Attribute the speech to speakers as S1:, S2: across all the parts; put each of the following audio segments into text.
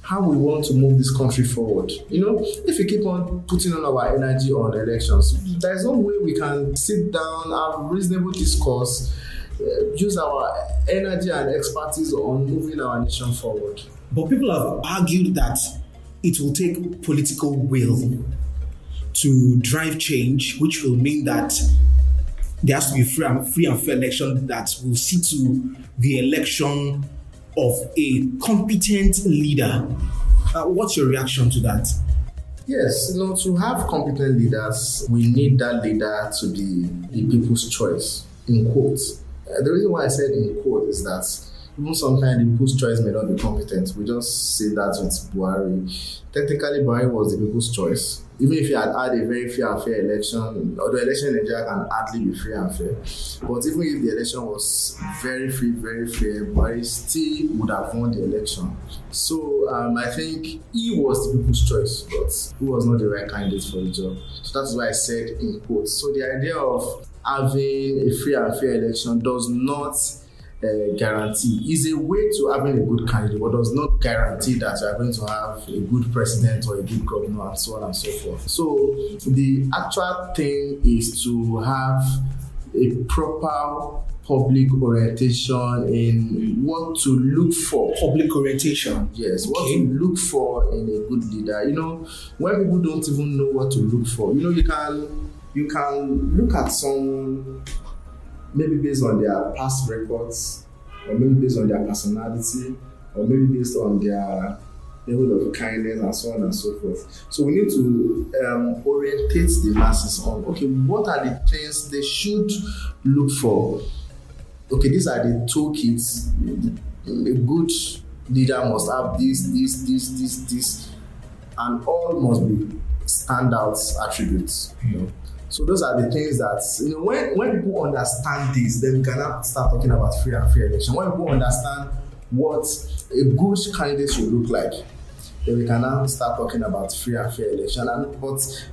S1: how we want to move this country forward. If we keep on putting on our energy on elections, there's no way we can sit down, have reasonable discourse, use our energy and expertise on moving our nation forward.
S2: But people have argued that it will take political will to drive change, which will mean that there has to be free and fair election that will see to the election of a competent leader. What's your reaction to that?
S1: Yes, to have competent leaders, we need that leader to be the people's choice, in quotes. The reason why I said in quote is that even sometimes the people's choice may not be competent. We just say that with Buhari. Technically, Buhari was the people's choice. Even if he had a very fair and fair election, although election in Nigeria can hardly be free and fair. But even if the election was very free, very fair, Buhari still would have won the election. So I think he was the people's choice, but he was not the right candidate for the job. So that's why I said in quotes. So the idea of having a free and fair election does not guarantee. Is a way to having a good candidate, but does not guarantee that you are going to have a good president or a good governor and so on and so forth. So the actual thing is to have a proper public orientation in what to look for.
S2: Public orientation?
S1: Yes, what to look for in a good leader. When people don't even know what to look for, you can look at someone maybe based on their past records, or maybe based on their personality, or maybe based on their level of kindness and so on and so forth. So we need to orientate the masses on, what are the things they should look for? These are the toolkits. A good leader must have this, and all must be standout attributes. So those are the things that, when people understand this, then we can now start talking about free and fair election. When people understand what a good candidate should look like, then we can now start talking about free and fair election. But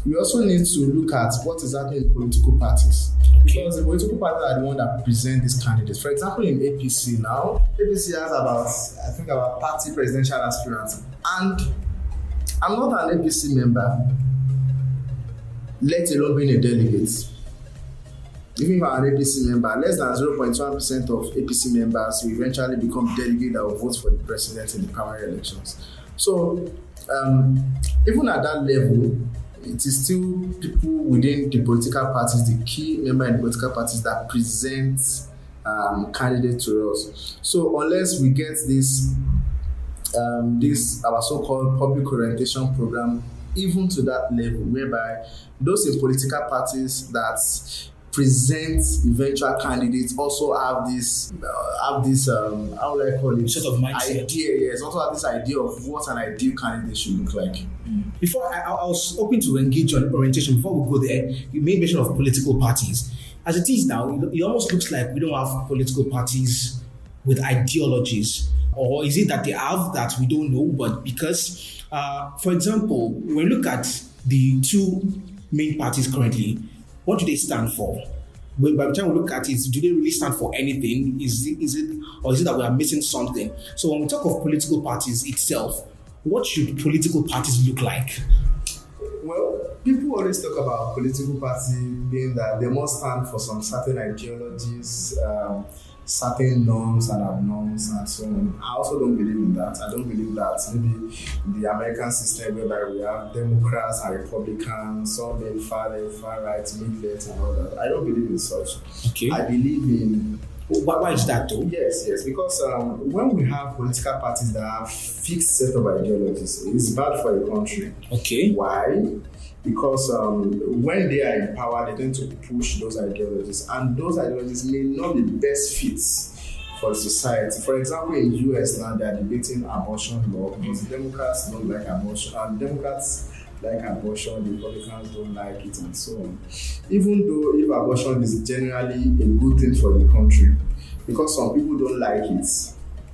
S1: we also need to look at what is happening in political parties. Because the political parties are the ones that present these candidates. For example, in APC now, APC has about 30 presidential aspirants. And I'm not an APC member, let alone being a delegate. Even if I'm an APC member, less than 0.1% of APC members will eventually become delegates that will vote for the president in the primary elections. So, even at that level, it is still people within the political parties, the key member in the political parties that present candidates to us. So, unless we get this our so-called public orientation program even to that level, whereby those in political parties that present eventual candidates also have this how would I call it,
S2: sort of mindset.
S1: Also have this idea of what an ideal candidate should look like.
S2: Before I was hoping to engage on orientation. Before we go there, you made mention of political parties. As it is now, it almost looks like we don't have political parties with ideologies. Or is it that they have that we don't know? But because, for example, when we look at the two main parties currently, what do they stand for? By the time we look at it, do they really stand for anything? Is it that we are missing something? So when we talk of political parties itself, what should political parties look like?
S1: Well, people always talk about political party being that they must stand for some certain ideologies, certain norms and abnorms and so on. I also don't believe in that. I don't believe that maybe the American system whereby we have Democrats and Republicans, some being far left, far right, mid-left and all that. I don't believe in such.
S2: Okay.
S1: I believe in...
S2: Why is that though?
S1: Yes, because when we have political parties that have fixed set of ideologies, it's bad for a country.
S2: Okay.
S1: Why? Because when they are in power, they tend to push those ideologies, and those ideologies may not be best fits for society. For example, in the US now, they are debating abortion law because the Democrats don't like abortion, and Democrats like abortion, the Republicans don't like it, and so on. Even though if abortion is generally a good thing for the country, because some people don't like it,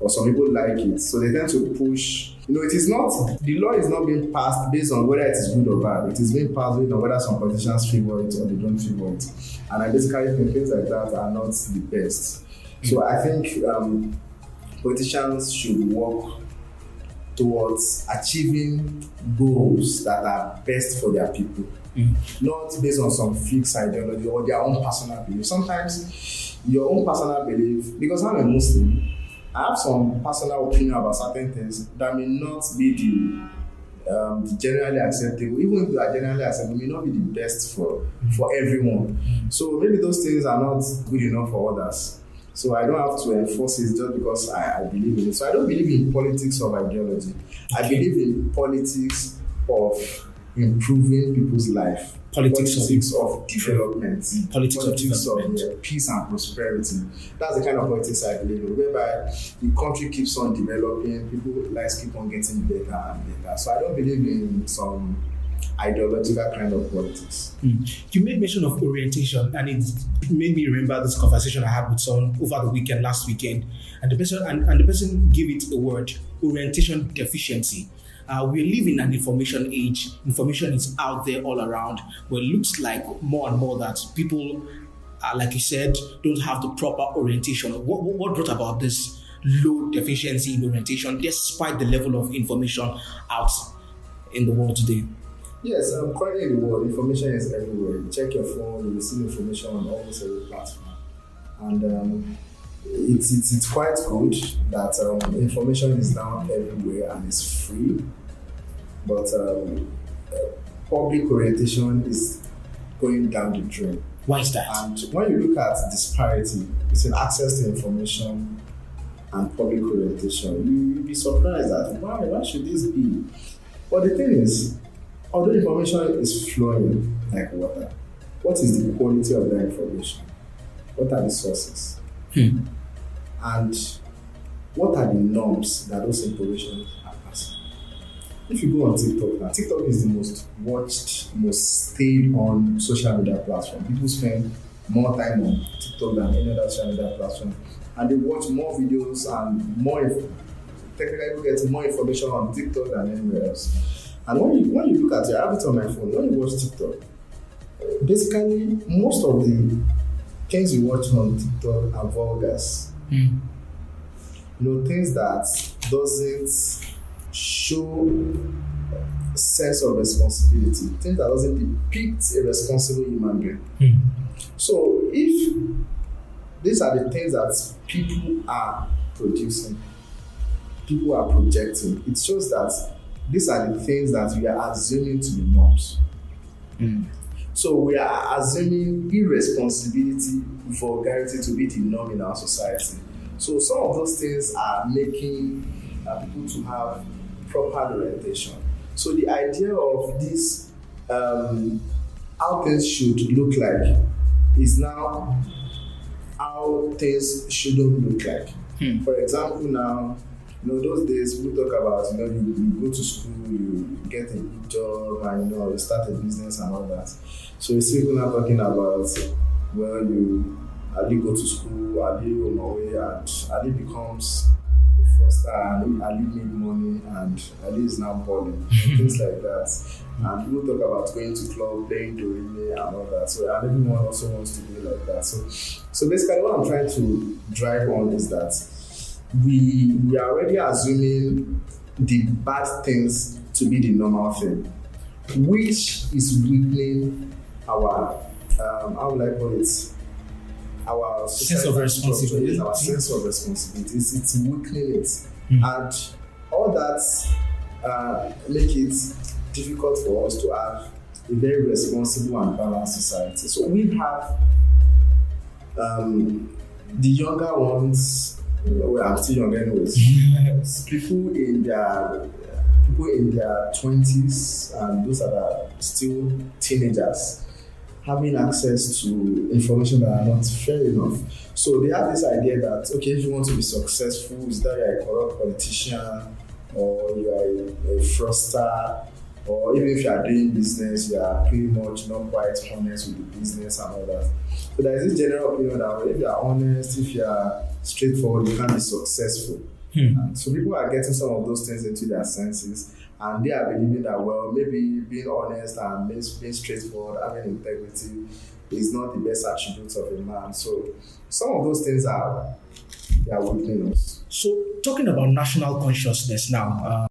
S1: or some people like it, so they tend to push. It is not, the law is not being passed based on whether it is good or bad. It is being passed based on whether some politicians favor it or they don't favor it. And I basically think things like that are not the best. So I think politicians should work towards achieving goals that are best for their people, not based on some fixed ideology or their own personal belief. Sometimes your own personal belief, because I'm a Muslim, I have some personal opinion about certain things that may not be the generally acceptable. Even if they are generally acceptable, may not be the best for everyone. So maybe those things are not good enough for others. So I don't have to enforce it just because I believe in it. So I don't believe in politics of ideology. I believe in politics of improving people's life. Politics of development. Politics of peace and prosperity. That's the kind of politics I believe in, whereby the country keeps on developing, people's lives keep on getting better and better. So I don't believe in some ideological kind of politics.
S2: You made mention of orientation, and it made me remember this conversation I had with someone over the weekend, last weekend, and the person gave it a word: orientation deficiency. We live in an information age. Information is out there all around, where it looks like more and more that people, like you said, don't have the proper orientation. What brought about this low deficiency in orientation, despite the level of information out in the world today?
S1: Yes, currently in the world, information is everywhere. You check your phone, you receive information on almost every platform. And it's quite good that information is now everywhere and it's free. But public orientation is going down the drain.
S2: Why is that?
S1: And when you look at disparity between access to information and public orientation, you'll be surprised that why should this be? But the thing is, although information is flowing like water, what is the quality of that information? What are the sources? And what are the norms that those information are passing? If you go on TikTok now, TikTok is the most watched, most stayed on social media platform. People spend more time on TikTok than any other social media platform. And they watch more videos and technically get more information on TikTok than anywhere else. And when you look at it, I have it on my phone, when you watch TikTok, basically most of the things you watch on TikTok are vulgars. Things that doesn't show sense of responsibility, things that doesn't depict a responsible human being. So if these are the things that people are producing, people are projecting, it shows that these are the things that we are assuming to be norms. So we are assuming irresponsibility, vulgarity to be the norm in our society. So some of those things are making people to have proper orientation. So the idea of this, how things should look like, is now how things shouldn't look like. For example, now, those days we talk about, you go to school, you get a good job, and you start a business and all that. So you see people now talking about, Ali go to school, Ali on my way, and Ali becomes a fraudster, and Ali made money, and Ali is now balling, things like that. And people talk about going to club, playing Dorime and all that. So and everyone also wants to be like that. So basically what I'm trying to drive on is that we are already assuming the bad things to be the normal thing, which is weakening our how will I call it? Our
S2: sense of responsibility.
S1: Our sense of responsibility. It's weakening it, and all that make it difficult for us to have a very responsible and balanced society. So we have the younger ones. I'm still young anyways. people in their 20s and those that are still teenagers having access to information that are not fair enough. So they have this idea that, okay, if you want to be successful, is that you're a corrupt politician or you are a fraudster, or even if you are doing business, you are pretty much not quite honest with the business and all that. So there is this general opinion that if you are honest, if you are straightforward, you can be successful. So people are getting some of those things into their senses, and they are believing that, well, maybe being honest and being straightforward, having integrity is not the best attributes of a man. So some of those things are weakening us.
S2: So talking about national consciousness now,